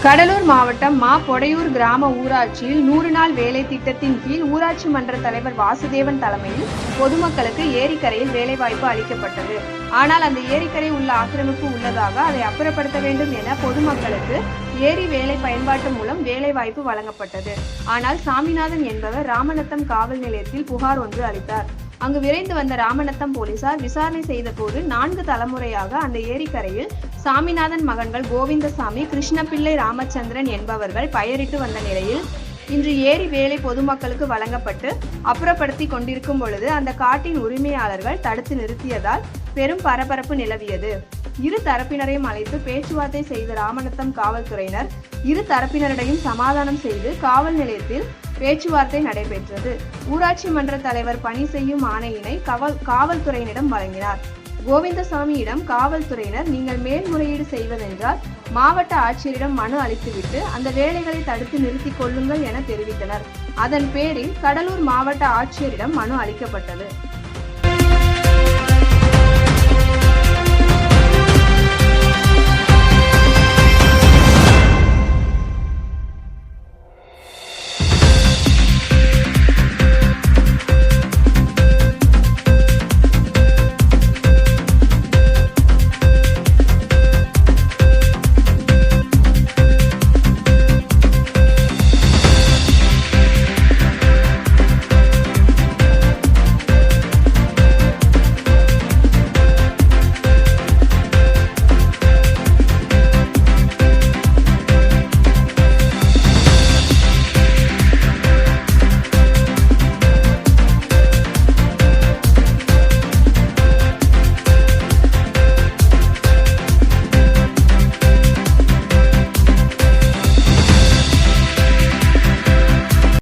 கடலூர் மாவட்டம் பொடையூர் கிராம ஊராட்சியில் 100 நாள் வேலை திட்டத்தின் கீழ் ஊராட்சி மன்ற தலைவர் வாசுதேவன் தலைமையில் பொதுமக்களுக்கு ஏரிக்கரையில் வேலைவாய்ப்பு அளிக்கப்பட்டது. ஆனால் அந்த ஏரிக்கரை உள்ள ஆக்கிரமிப்பு உள்ளதாக அதை அப்புறப்படுத்த வேண்டும் என பொதுமக்களுக்கு ஏரி வேலை பயன்பாட்டு மூலம் வேலைவாய்ப்பு வழங்கப்பட்டது. ஆனால் சாமிநாதன் என்பவர் ராமநத்தம் காவல் நிலையத்தில் புகார் ஒன்று அளித்தார். அங்கு விரைந்து வந்த ராமநத்தம் போலீசார் விசாரணை செய்த போது 4 தலைமுறையாக அந்த ஏரிக்கரையில் சாமிநாதன் மகன்கள் கோவிந்தசாமி, கிருஷ்ணபிள்ளை, ராமச்சந்திரன் என்பவர்கள் பெயரிட்டு வந்த நிலையில் இன்று ஏரி வேலை பொதுமக்களுக்கு வழங்கப்பட்டு அப்புறப்படுத்தி கொண்டிருக்கும் பொழுது அந்த காட்டின் உரிமையாளர்கள் தடுத்து நிறுத்தியதால் பெரும் பரபரப்பு நிலவியது. இரு தரப்பினரையும் அழைத்து பேச்சுவார்த்தை செய்த ராமநத்தம் காவல்துறையினர் இரு தரப்பினரிடையும் சமாதானம் செய்து காவல் நிலையத்தில் பேச்சுவார்த்தை நடைபெற்றது. ஊராட்சி மன்ற தலைவர் பணி செய்யும் ஆணையினை காவல்துறையினரிடம் வழங்கினார். கோவிந்தசாமியிடம் காவல்துறையினர் நீங்கள் மேல்முறையீடு செய்வதென்றால் மாவட்ட ஆட்சியரிடம் மனு அளித்துவிட்டு அந்த வேலைகளை தடுத்து நிறுத்திக் கொள்ளுங்கள் என தெரிவித்தனர். அதன் பேரில் கடலூர் மாவட்ட ஆட்சியரிடம் மனு அளிக்கப்பட்டது.